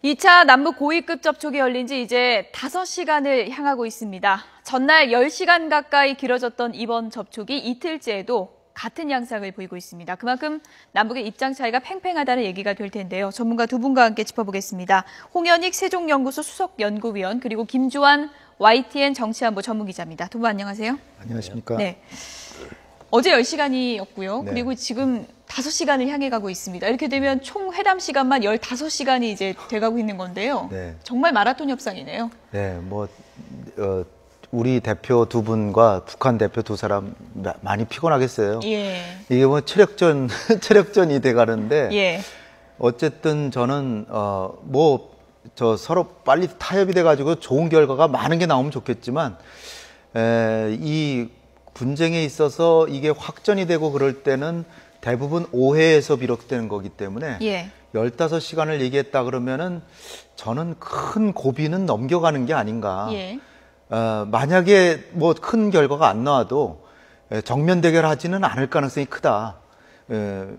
2차 남북 고위급 접촉이 열린 지 이제 5시간을 향하고 있습니다. 전날 10시간 가까이 길어졌던 이번 접촉이 이틀째에도 같은 양상을 보이고 있습니다. 그만큼 남북의 입장 차이가 팽팽하다는 얘기가 될 텐데요. 전문가 두 분과 함께 짚어보겠습니다. 홍현익 세종연구소 수석연구위원 그리고 김주환 YTN 정치안보 전문기자입니다. 두 분 안녕하세요. 안녕하십니까. 네. 어제 10시간이었고요. 네. 그리고 지금 5시간을 향해 가고 있습니다. 이렇게 되면 총 회담 시간만 15시간이 이제 돼가고 있는 건데요. 네. 정말 마라톤 협상이네요. 네, 우리 대표 두 분과 북한 대표 두 사람 많이 피곤하겠어요. 예. 이게 체력전이 돼가는데 예. 어쨌든 저는 서로 빨리 타협이 돼가지고 좋은 결과가 많은 게 나오면 좋겠지만 이 분쟁에 있어서 이게 확전이 되고 그럴 때는 대부분 오해에서 비롯되는 거기 때문에 예. 15시간을 얘기했다 그러면은 저는 큰 고비는 넘겨가는 게 아닌가. 예. 만약에 큰 결과가 안 나와도 정면 대결하지는 않을 가능성이 크다.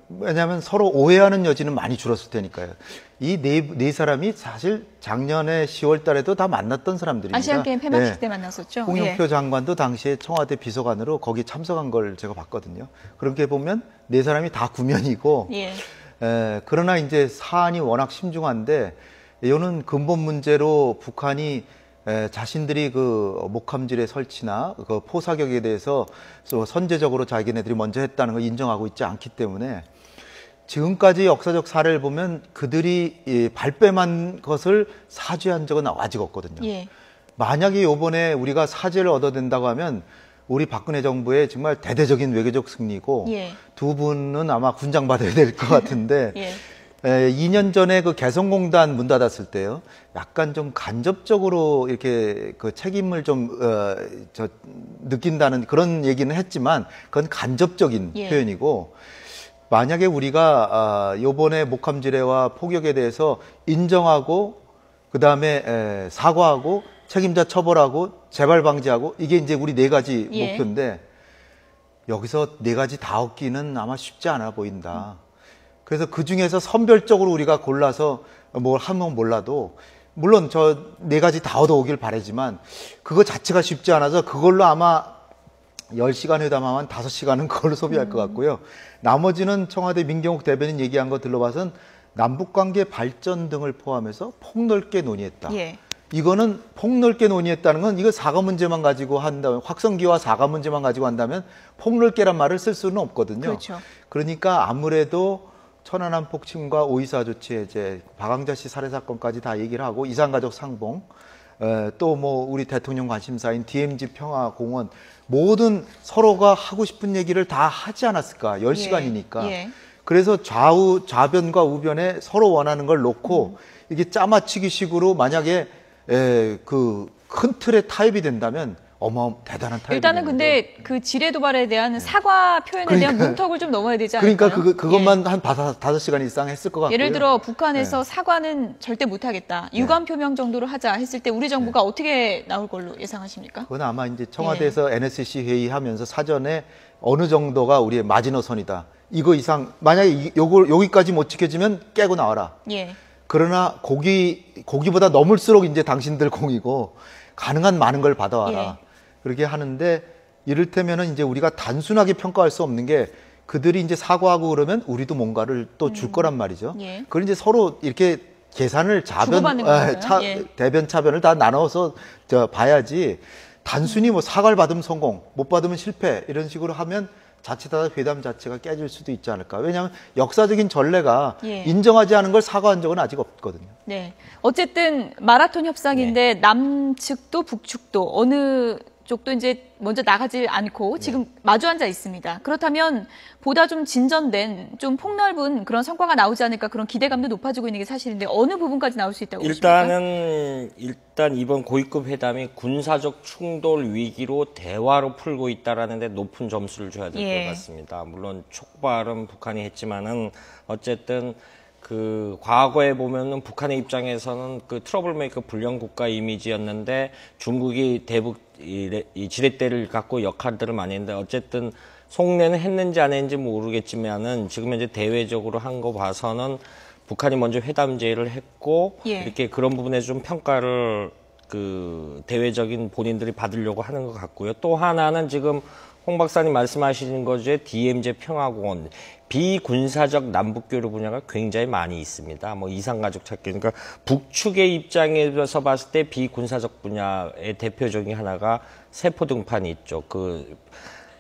왜냐하면 서로 오해하는 여지는 많이 줄었을 테니까요. 이 네 사람이 사실 작년에 10월 달에도 다 만났던 사람들입니다. 아시안게임 폐막식 때 만났었죠. 홍영표 장관도 당시에 청와대 비서관으로 거기 참석한 걸 제가 봤거든요. 그렇게 보면 네 사람이 다 구면이고 예. 그러나 이제 사안이 워낙 심중한데 이거는 근본 문제로 북한이 자신들이 그 목함질의 설치나 그 포사격에 대해서 선제적으로 자기네들이 먼저 했다는 걸 인정하고 있지 않기 때문에 지금까지 역사적 사례를 보면 그들이 발뺌한 것을 사죄한 적은 아직 없거든요. 예. 만약에 이번에 우리가 사죄를 얻어낸다고 하면 우리 박근혜 정부의 정말 대대적인 외교적 승리고 예. 두 분은 아마 군장 받아야 될 것 같은데 예. 2년 전에 그 개성공단 문 닫았을 때요. 약간 좀 간접적으로 이렇게 그 책임을 좀 느낀다는 그런 얘기는 했지만 그건 간접적인 예. 표현이고 만약에 우리가 요번에 목함지뢰와 포격에 대해서 인정하고 그다음에 사과하고 책임자 처벌하고 재발 방지하고 이게 이제 우리 네 가지 예. 목표인데 여기서 네 가지 다 얻기는 아마 쉽지 않아 보인다. 그래서 그 중에서 선별적으로 우리가 골라서 뭘 하면 몰라도 물론 저 네 가지 다 얻어오길 바라지만 그거 자체가 쉽지 않아서 그걸로 아마 10시간 회담하면 5시간은 그걸로 소비할 것 같고요. 나머지는 청와대 민경욱 대변인 얘기한 거 들러봐선 남북관계 발전 등을 포함해서 폭넓게 논의했다. 예. 이거는 폭넓게 논의했다는 건 이거 사과 문제만 가지고 한다면 확성기와 사과 문제만 가지고 한다면 폭넓게란 말을 쓸 수는 없거든요. 그렇죠. 그러니까 아무래도 천안함 폭침과 오이사 조치 해제, 박광자 씨 살해 사건까지 다 얘기를 하고 이산가족 상봉, 또 우리 대통령 관심사인 DMZ 평화공원 모든 서로가 하고 싶은 얘기를 다 하지 않았을까? 10시간이니까. 예. 그래서 좌변과 우변에 서로 원하는 걸 놓고 이게 짜맞추기식으로 만약에 그 큰 틀에 타협이 된다면 대단한 타협이 일단은 근데 그 지뢰 도발에 대한 사과 표현에 대한 문턱을 좀 넘어야 되지 않을까요? 그러니까 그것만 한 5시간 이상 했을 것 같고요. 예를 들어 북한에서 사과는 절대 못하겠다. 유감 표명 정도로 하자 했을 때 우리 정부가 어떻게 나올 걸로 예상하십니까? 그건 아마 이제 청와대에서 NSC 회의하면서 사전에 어느 정도가 우리의 마지노선이다. 이거 이상 만약에 여기까지 못 지켜지면 깨고 나와라. 예. 그러나 고기보다 넘을수록 이제 당신들 공이고 가능한 많은 걸 받아와라. 예. 그렇게 하는데 이를테면은 이제 우리가 단순하게 평가할 수 없는 게 그들이 이제 사과하고 그러면 우리도 뭔가를 또 줄 거란 말이죠. 예. 그걸 이제 서로 이렇게 계산을 대변 차변을 다 나눠서 봐야지 단순히 사과를 받으면 성공, 못 받으면 실패 이런 식으로 하면 자칫하다 회담 자체가 깨질 수도 있지 않을까. 왜냐하면 역사적인 전례가 인정하지 않은 걸 사과한 적은 아직 없거든요. 네. 어쨌든 마라톤 협상인데 남측도 북측도 어느 쪽도 이제 먼저 나가지 않고 지금 마주 앉아 있습니다. 그렇다면 보다 좀 진전된, 좀 폭넓은 그런 성과가 나오지 않을까 그런 기대감도 높아지고 있는 게 사실인데 어느 부분까지 나올 수 있다고 보십니까? 일단 이번 고위급 회담이 군사적 충돌 위기로 대화로 풀고 있다라는 데 높은 점수를 줘야 될 것 같습니다. 물론 촉발은 북한이 했지만은 어쨌든 그 과거에 보면은 북한의 입장에서는 그 트러블 메이커 불량 국가 이미지였는데 중국이 대북 이 지렛대를 갖고 역할들을 많이 했는데 어쨌든 속내는 했는지 안 했는지 모르겠지만은 지금 현재 대외적으로 한 거 봐서는 북한이 먼저 회담 제의를 했고 예. 이렇게 그런 부분에 좀 평가를 그 대외적인 본인들이 받으려고 하는 것 같고요. 또 하나는 지금 홍 박사님 말씀하시는 거죠. DMZ 평화공원 비군사적 남북교류 분야가 굉장히 많이 있습니다. 뭐 이산가족 찾기. 그러니까 북측의 입장에서 봤을 때 비군사적 분야의 대표적인 하나가 세포 등판이 있죠.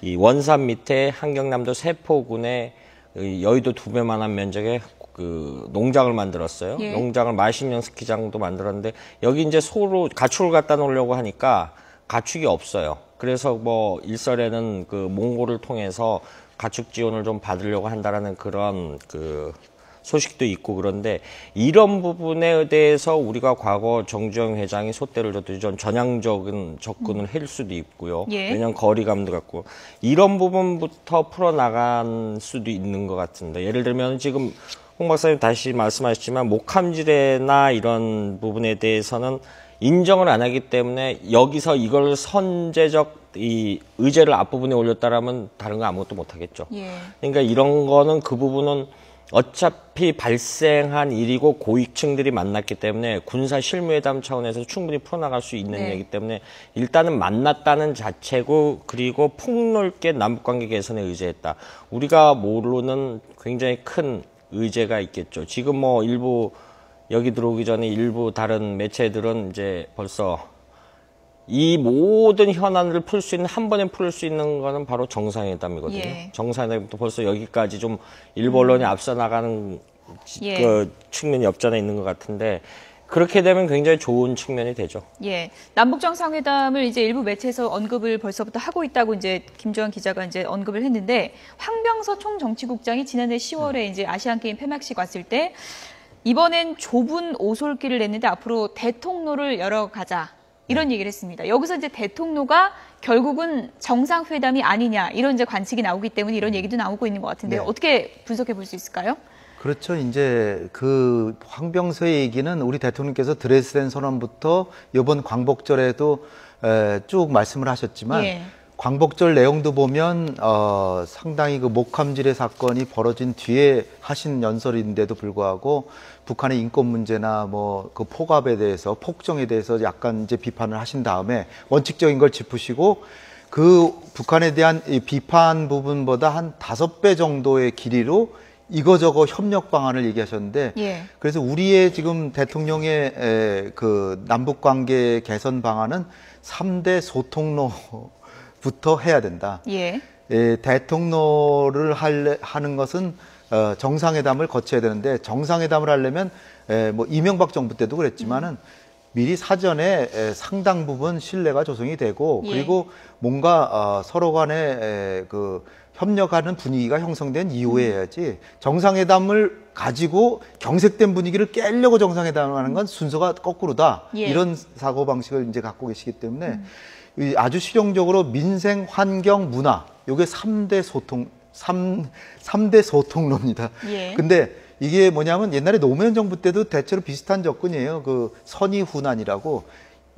이 원산 밑에 한경남도 세포군에 여의도 2배만한 면적의 그 농장을 만들었어요. 예. 농장을 마신령 스키장도 만들었는데 여기 이제 소로 가축을 갖다 놓으려고 하니까 가축이 없어요. 그래서 뭐 일설에는 그 몽골을 통해서 가축 지원을 좀 받으려고 한다라는 그런 그 소식도 있고 그런데 이런 부분에 대해서 우리가 과거 정주영 회장이 쏨대를 줬듯이 좀 전향적인 접근을 할 수도 있고요. 예. 왜냐하면 거리감도 갖고 이런 부분부터 풀어나갈 수도 있는 것 같은데 예를 들면 지금 홍 박사님 다시 말씀하셨지만 목함지대나 이런 부분에 대해서는 인정을 안 하기 때문에 여기서 이걸 선제적 이 의제를 앞부분에 올렸다라면 다른 거 아무것도 못 하겠죠. 예. 그러니까 이런 거는 그 부분은 어차피 발생한 일이고 고위층들이 만났기 때문에 군사 실무회담 차원에서 충분히 풀어나갈 수 있는 네. 얘기 때문에 일단은 만났다는 자체고 그리고 폭넓게 남북관계 개선에 의제했다. 우리가 모르는 굉장히 큰 의제가 있겠죠. 지금 뭐 일부 여기 들어오기 전에 일부 다른 매체들은 이제 벌써 이 모든 현안을 풀 수 있는 한 번에 풀 수 있는 거는 바로 정상회담이거든요. 예. 정상회담부터 벌써 여기까지 좀 일부 언론이 앞서 나가는 예. 그 측면이 없잖아 있는 것 같은데 그렇게 되면 굉장히 좋은 측면이 되죠. 예, 남북 정상회담을 이제 일부 매체에서 언급을 벌써부터 하고 있다고 이제 김주환 기자가 이제 언급을 했는데 황병서 총정치국장이 지난해 10월에 이제 아시안 게임 폐막식 왔을 때 이번엔 좁은 오솔길을 냈는데 앞으로 대통로를 열어가자 이런 얘기를 했습니다. 여기서 이제 대통로가 결국은 정상회담이 아니냐 이런 이제 관측이 나오기 때문에 이런 얘기도 나오고 있는 것 같은데 네. 어떻게 분석해 볼 수 있을까요? 그렇죠. 이제 그 황병서의 얘기는 우리 대통령께서 드레스덴 선언부터 이번 광복절에도 쭉 말씀을 하셨지만 예. 광복절 내용도 보면 상당히 그 목함질의 사건이 벌어진 뒤에 하신 연설인데도 불구하고 북한의 인권 문제나 뭐 그 폭압에 대해서 폭정에 대해서 약간 이제 비판을 하신 다음에 원칙적인 걸 짚으시고 그 북한에 대한 이 비판 부분보다 한 5배 정도의 길이로 이거저거 협력 방안을 얘기하셨는데 예. 그래서 우리의 지금 대통령의 그 남북 관계 개선 방안은 3대 소통로부터 해야 된다. 예. 대통로를 하는 것은 정상회담을 거쳐야 되는데 정상회담을 하려면 뭐 이명박 정부 때도 그랬지만은 미리 사전에 상당 부분 신뢰가 조성이 되고 예. 그리고 뭔가 서로 간에 그 협력하는 분위기가 형성된 이후에 해야지 정상회담을 가지고 경색된 분위기를 깨려고 정상회담을 하는 건 순서가 거꾸로다. 예. 이런 사고방식을 이제 갖고 계시기 때문에 이 아주 실용적으로 민생, 환경, 문화 요게 3대 소통로입니다. 예. 근데 이게 뭐냐면 옛날에 노무현 정부 때도 대체로 비슷한 접근이에요. 그 선의훈안이라고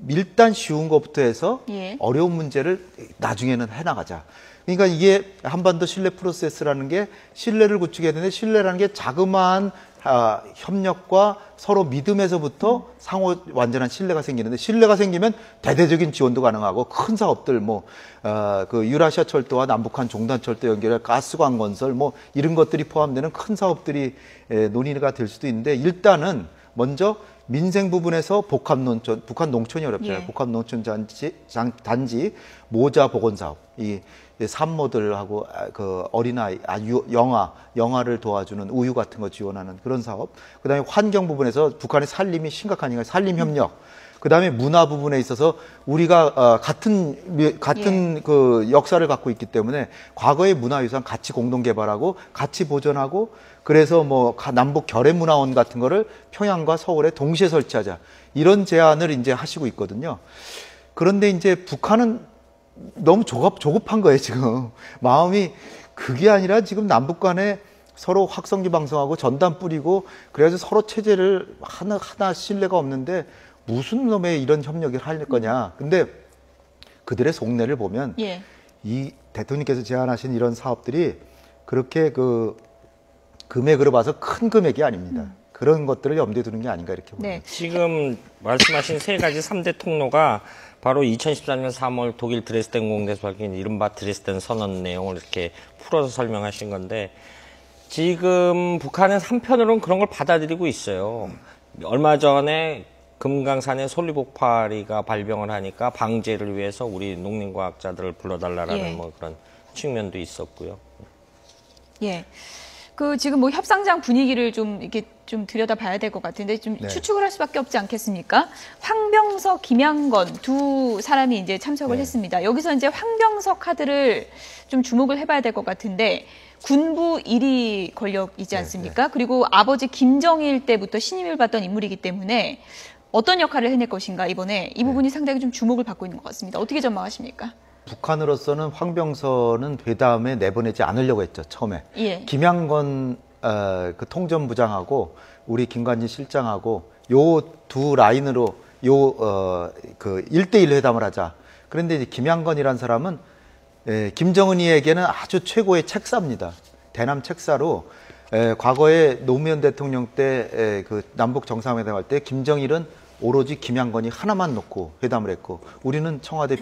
일단 쉬운 것부터 해서 예. 어려운 문제를 나중에는 해나가자. 그러니까 이게 한반도 신뢰 프로세스라는 게 신뢰를 구축해야 되는데 신뢰라는 게 자그마한 협력과 서로 믿음에서부터 상호 완전한 신뢰가 생기는데 신뢰가 생기면 대대적인 지원도 가능하고 큰 사업들 그 유라시아 철도와 남북한 종단 철도 연결해 가스관 건설 뭐 이런 것들이 포함되는 큰 사업들이 논의가 될 수도 있는데 일단은 먼저 민생 부분에서 복합 농촌, 북한 농촌이 어렵잖아요. 예. 복합 농촌 단지 모자 복원 사업, 이 산모들하고 그 어린아이, 영아를 도와주는 우유 같은 거 지원하는 그런 사업. 그다음에 환경 부분에서 북한의 산림이 심각하니까 산림 협력. 그다음에 문화 부분에 있어서 우리가 같은 예. 그 역사를 갖고 있기 때문에 과거의 문화유산 같이 공동 개발하고 같이 보존하고 그래서 뭐 남북 결의문화원 같은 거를 평양과 서울에 동시에 설치하자 이런 제안을 이제 하시고 있거든요. 그런데 이제 북한은 너무 조급한 거예요 지금 마음이 그게 아니라 지금 남북 간에 서로 확성기 방송하고 전단 뿌리고 그래서 서로 체제를 하나 신뢰가 없는데 무슨 놈의 이런 협력을 할 거냐. 근데 그들의 속내를 보면 예. 이 대통령께서 제안하신 이런 사업들이 그렇게 그 금액으로 봐서 큰 금액이 아닙니다. 그런 것들을 염두에 두는 게 아닌가 이렇게 봅니다. 네. 지금 말씀하신 세 가지 3대 통로가 바로 2014년 3월 독일 드레스덴 공대에서 밝힌 이른바 드레스덴 선언 내용을 이렇게 풀어서 설명하신 건데, 지금 북한은 한편으로는 그런 걸 받아들이고 있어요. 얼마 전에 금강산에 솔리폭파리가 발병을 하니까 방제를 위해서 우리 농림과학자들을 불러달라라는 예. 뭐 그런 측면도 있었고요. 예. 그 지금 뭐 협상장 분위기를 좀 이렇게 좀 들여다봐야 될 것 같은데 좀 네. 추측을 할 수밖에 없지 않겠습니까? 황병석, 김양건 두 사람이 이제 참석을 네. 했습니다. 여기서 이제 황병석 카드를 좀 주목을 해봐야 될 것 같은데 군부 1위 권력이지 않습니까? 그리고 아버지 김정일 때부터 신임을 받던 인물이기 때문에 어떤 역할을 해낼 것인가 이번에 이 부분이 상당히 좀 주목을 받고 있는 것 같습니다. 어떻게 전망하십니까? 북한으로서는 황병선은 회담에 내보내지 않으려고 했죠, 처음에. 예. 김양건 그 통전부장하고 우리 김관진 실장하고 요 두 라인으로 그 1대1 회담을 하자. 그런데 이제 김양건이라는 사람은 김정은이에게는 아주 최고의 책사입니다. 대남 책사로 과거에 노무현 대통령 때 그 남북 정상회담 할 때 김정일은 오로지 김양건이 하나만 놓고 회담을 했고, 우리는 청와대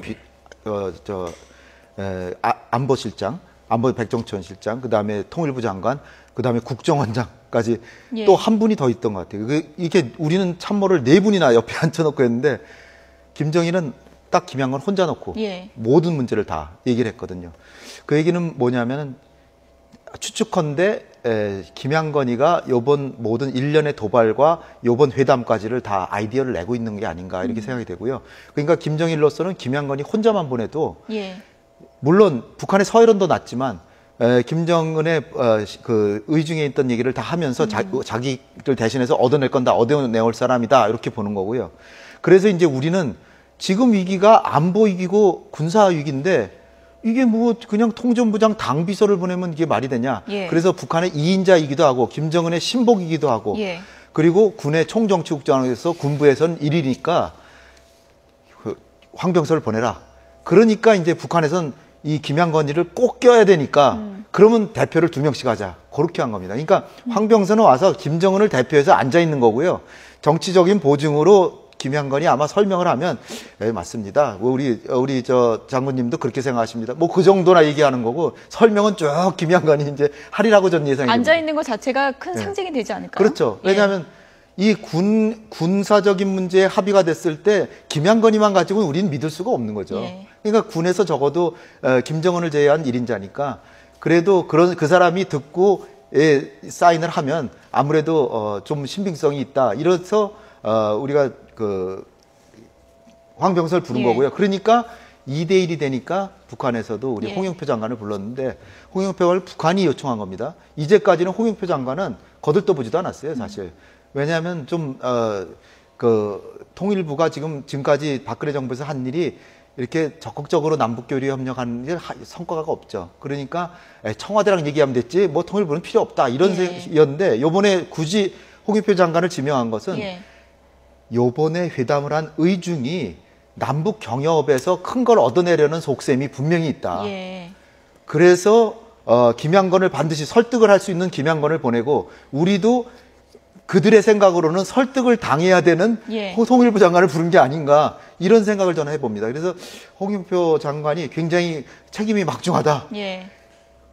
안보실장, 안보 백정천 실장, 그 다음에 통일부 장관, 그 다음에 국정원장까지 예. 또 한 분이 더 있던 것 같아요. 이게 우리는 참모를 4분이나 옆에 앉혀놓고 했는데, 김정일은 딱 김양건 혼자 놓고 예. 모든 문제를 다 얘기를 했거든요. 그 얘기는 뭐냐면은 추측컨대 김양건이가 요번 모든 일련의 도발과 요번 회담까지를 다 아이디어를 내고 있는 게 아닌가 이렇게 생각이 되고요. 그러니까 김정일로서는 김양건이 혼자만 보내도 예. 물론 북한의 서해론도 났지만 김정은의 그 의중에 있던 얘기를 다 하면서 자기를 대신해서 얻어낼 건 다 얻어내올 사람이다 이렇게 보는 거고요. 그래서 이제 우리는 지금 위기가 안보 위기고 군사 위기인데 이게 뭐 그냥 통전부장 당비서를 보내면 이게 말이 되냐. 예. 그래서 북한의 2인자이기도 하고 김정은의 신복이기도 하고 예. 그리고 군의 총정치국장에서 군부에서는 1위니까 그 황병서를 보내라. 그러니까 이제 북한에선 이 김양건이를 꼭 껴야 되니까 그러면 대표를 2명씩 하자. 그렇게 한 겁니다. 그러니까 황병서는 와서 김정은을 대표해서 앉아 있는 거고요. 정치적인 보증으로 김양건이 아마 설명을 하면 맞습니다. 우리 저 장군님도 그렇게 생각하십니다. 뭐 그 정도나 얘기하는 거고 설명은 쭉 김양건이 이제 하리라고 전 예상이 됩니다. 앉아 있는 것 자체가 큰 상징이 되지 않을까요? 그렇죠. 예. 왜냐하면 이 군사적인 문제에 합의가 됐을 때 김양건이만 가지고는 우리는 믿을 수가 없는 거죠. 예. 그러니까 군에서 적어도 김정은을 제외한 1인자니까 그래도 그 사람이 듣고 사인을 하면 아무래도 좀 신빙성이 있다. 이래서 우리가 그 황병서를 부른 예. 거고요. 그러니까 2대1이 되니까 북한에서도 우리 예. 홍영표 장관을 불렀는데 홍영표를 북한이 요청한 겁니다. 이제까지는 홍영표 장관은 거들떠보지도 않았어요, 사실. 왜냐하면 좀 그 통일부가 지금까지 박근혜 정부에서 한 일이 이렇게 적극적으로 남북교류 협력하는 게 성과가 없죠. 그러니까 청와대랑 얘기하면 됐지 뭐 통일부는 필요 없다 이런 예. 생각이었는데 요번에 굳이 홍영표 장관을 지명한 것은 예. 요번에 회담을 한 의중이 남북 경협에서 큰 걸 얻어내려는 속셈이 분명히 있다. 예. 그래서 김양건을 반드시 설득을 할 수 있는 김양건을 보내고 우리도 그들의 생각으로는 설득을 당해야 되는 예. 통일부 장관을 부른 게 아닌가 이런 생각을 저는 해봅니다. 그래서 홍영표 장관이 굉장히 책임이 막중하다. 예.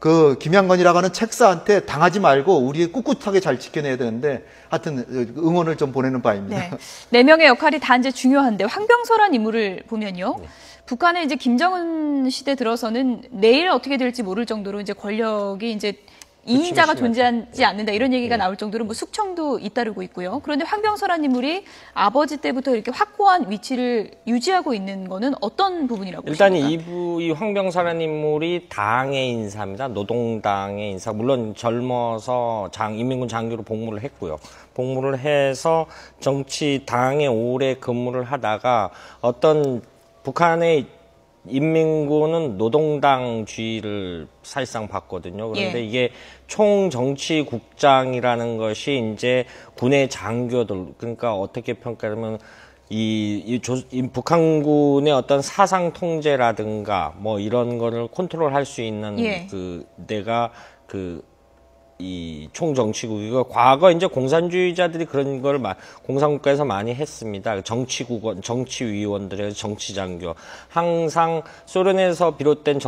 그 김양건이라고 하는 책사한테 당하지 말고 우리 꿋꿋하게 잘 지켜내야 되는데 하여튼 응원을 좀 보내는 바입니다. 네. 4명의 역할이 다 이제 중요한데 황병서란 인물을 보면요. 북한의 이제 김정은 시대 들어서는 내일 어떻게 될지 모를 정도로 이제 권력이 이제 2인자가 존재하지 않는다 이런 얘기가 나올 정도로 뭐 숙청도 잇따르고 있고요. 그런데 황병서란 인물이 아버지 때부터 이렇게 확고한 위치를 유지하고 있는 거는 어떤 부분이라고 일단 보십니까? 이 황병서라는 인물이 당의 인사입니다. 노동당의 인사. 물론 젊어서 인민군 장교로 복무를 했고요. 복무를 해서 정치당에 오래 근무를 하다가 어떤 북한의 인민군은 노동당주의를 사실상 봤거든요. 그런데 예. 이게 총정치국장이라는 것이 이제 군의 장교들, 그러니까 어떻게 평가하면 이 북한군의 어떤 사상 통제라든가 뭐 이런 거를 컨트롤할 수 있는 예. 내가 이 총정치국이고 과거 이제 공산주의자들이 그런 걸 공산국가에서 많이 했습니다. 정치국원, 정치위원들의 정치장교 항상 소련에서 비롯된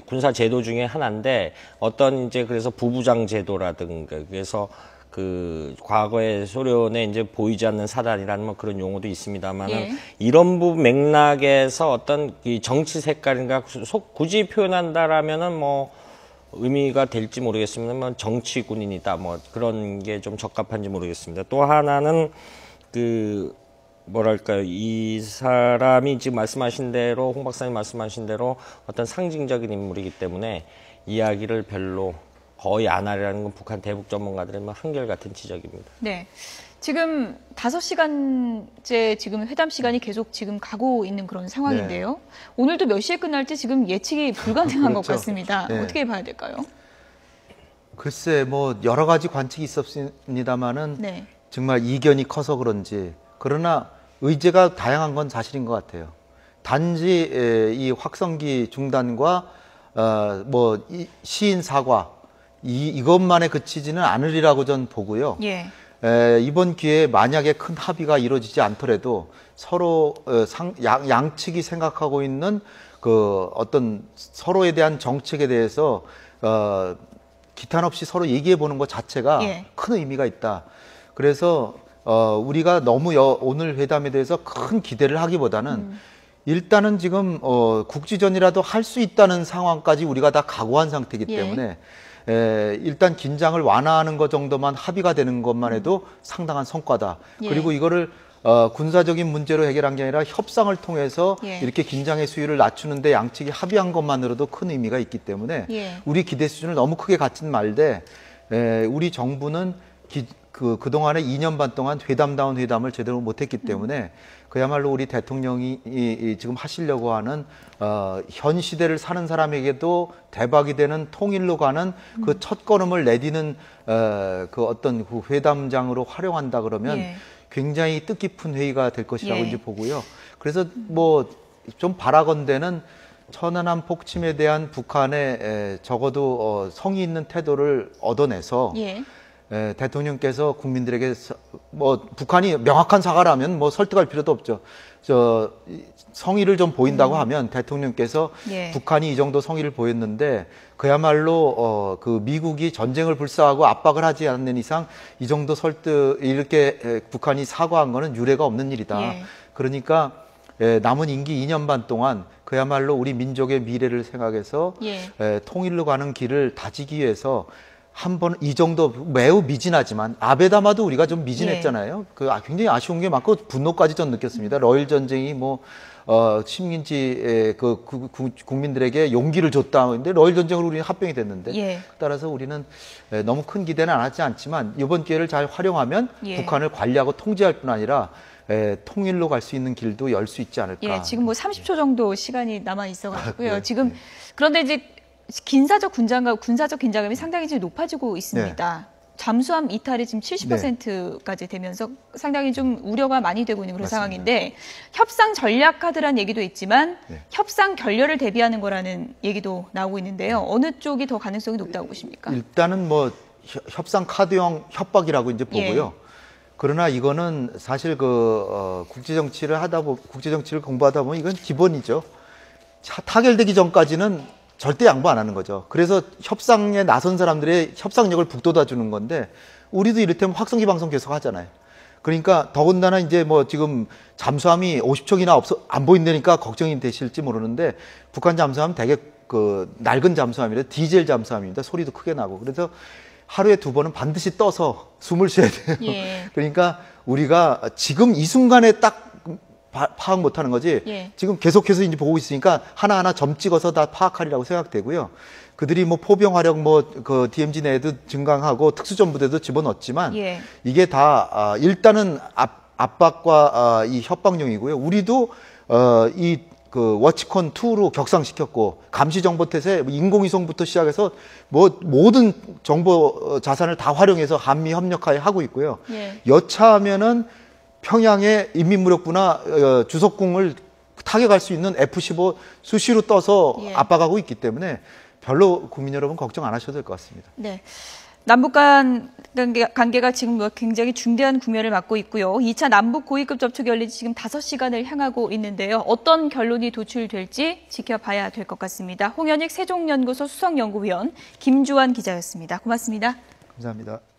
군사 제도 중에 하나인데 어떤 이제 그래서 부부장 제도라든가 그래서 그 과거의 소련에 이제 보이지 않는 사단이라는 뭐 그런 용어도 있습니다만은 예. 이런 부분 맥락에서 어떤 이 정치 색깔인가 굳이 표현한다라면은 뭐 의미가 될지 모르겠습니다만 정치군인이다 뭐 그런 게 좀 적합한지 모르겠습니다. 또 하나는 그 뭐랄까요 이 사람이 지금 말씀하신 대로 홍 박사님 말씀하신 대로 어떤 상징적인 인물이기 때문에 이야기를 별로 거의 안 하려는 건 북한 대북 전문가들의 한결같은 지적입니다. 네. 지금 5시간째 지금 회담 시간이 계속 지금 가고 있는 그런 상황인데요. 네. 오늘도 몇 시에 끝날지 지금 예측이 불가능한 것 그렇죠. 같습니다. 네. 어떻게 봐야 될까요? 글쎄 뭐 여러 가지 관측이 있었습니다만은 네. 정말 이견이 커서 그런지 그러나 의제가 다양한 건 사실인 것 같아요. 단지 이 확성기 중단과 뭐 시인 사과 이것만에 그치지는 않으리라고 전 보고요. 예. 이번 기회에 만약에 큰 합의가 이루어지지 않더라도 서로 양측이 생각하고 있는 그 어떤 서로에 대한 정책에 대해서 기탄 없이 서로 얘기해 보는 것 자체가 예. 큰 의미가 있다. 그래서 우리가 너무 오늘 회담에 대해서 큰 기대를 하기보다는 일단은 지금 국지전이라도 할 수 있다는 상황까지 우리가 다 각오한 상태이기 예. 때문에 일단 긴장을 완화하는 것 정도만 합의가 되는 것만 해도 상당한 성과다. 예. 그리고 이거를 군사적인 문제로 해결한 게 아니라 협상을 통해서 예. 이렇게 긴장의 수위를 낮추는데 양측이 합의한 것만으로도 큰 의미가 있기 때문에 예. 우리 기대 수준을 너무 크게 갖진 말되 우리 정부는 그동안에 2년 반 동안 회담다운 회담을 제대로 못했기 때문에 그야말로 우리 대통령이 지금 하시려고 하는 현 시대를 사는 사람에게도 대박이 되는 통일로 가는 그 첫 걸음을 내디는 그 어떤 그 회담장으로 활용한다 그러면 예. 굉장히 뜻깊은 회의가 될 것이라고 예. 이제 보고요. 그래서 뭐 좀 바라건대는 천안함 폭침에 대한 북한의 적어도 성의 있는 태도를 얻어내서 예. 대통령께서 국민들에게 뭐 북한이 명확한 사과를 하면 뭐 설득할 필요도 없죠. 성의를 좀 보인다고 하면 대통령께서 예. 북한이 이 정도 성의를 보였는데 그야말로 그 미국이 전쟁을 불사하고 압박을 하지 않는 이상 이 정도 설득 북한이 사과한 거는 유례가 없는 일이다. 예. 그러니까 남은 임기 2년 반 동안 그야말로 우리 민족의 미래를 생각해서 예. 통일로 가는 길을 다지기 위해서 한 번 이 정도 매우 미진하지만 아베다마도 우리가 좀 미진했잖아요. 굉장히 아쉬운 게 많고 분노까지 전 느꼈습니다. 러일 전쟁이 뭐 식민지 국민들에게 용기를 줬다. 근데 러일 전쟁으로 우리는 합병이 됐는데 예. 따라서 우리는 너무 큰 기대는 안 하지 않지만 이번 기회를 잘 활용하면 예. 북한을 관리하고 통제할 뿐 아니라 통일로 갈 수 있는 길도 열 수 있지 않을까. 예, 지금 뭐 30초 정도 시간이 남아 있어가지고요. 네, 지금 그런데 이제 군사적 긴장감이 상당히 지금 높아지고 있습니다. 잠수함 이탈이 지금 70%까지 되면서 상당히 좀 우려가 많이 되고 있는 그런 맞습니다. 상황인데 협상 전략 카드라는 얘기도 있지만 네. 협상 결렬을 대비하는 거라는 얘기도 나오고 있는데요. 어느 쪽이 더 가능성이 높다고 보십니까? 일단은 뭐 협상 카드형 협박이라고 이제 예. 보고요. 그러나 이거는 사실 국제 정치를 공부하다 보면 이건 기본이죠. 타결되기 전까지는 절대 양보 안 하는 거죠. 그래서 협상에 나선 사람들의 협상력을 북돋아 주는 건데 우리도 이를테면 확성기 방송 계속 하잖아요. 그러니까 더군다나 이제 뭐 지금 잠수함이 50척이나 안 보인다니까 걱정이 되실지 모르는데 북한 잠수함 되게 낡은 잠수함이래. 디젤 잠수함입니다. 소리도 크게 나고. 그래서 하루에 2번은 반드시 떠서 숨을 쉬어야 돼요. 예. 그러니까 우리가 지금 이 순간에 딱 파악 못하는 거지. 예. 지금 계속해서 이제 보고 있으니까 하나하나 점 찍어서 다 파악하리라고 생각되고요. 그들이 뭐 포병 화력 DMZ 내에도 증강하고 특수전부대도 집어넣었지만 예. 이게 다 일단은 압박과 이 협박용이고요. 우리도 워치콘 2로 격상시켰고 감시정보태세 인공위성부터 시작해서 뭐 모든 정보 자산을 다 활용해서 한미 협력하에 하고 있고요. 예. 여차하면은 평양의 인민무력부나 주석궁을 타격할 수 있는 F-15 수시로 떠서 예. 압박하고 있기 때문에 별로 국민 여러분 걱정 안 하셔도 될 것 같습니다. 네. 남북 간 관계가 지금 굉장히 중대한 국면을 맞고 있고요. 2차 남북 고위급 접촉이 열린 지 지금 5시간을 향하고 있는데요. 어떤 결론이 도출될지 지켜봐야 될 것 같습니다. 홍현익 세종연구소 수석연구위원, 김주환 기자였습니다. 고맙습니다. 감사합니다.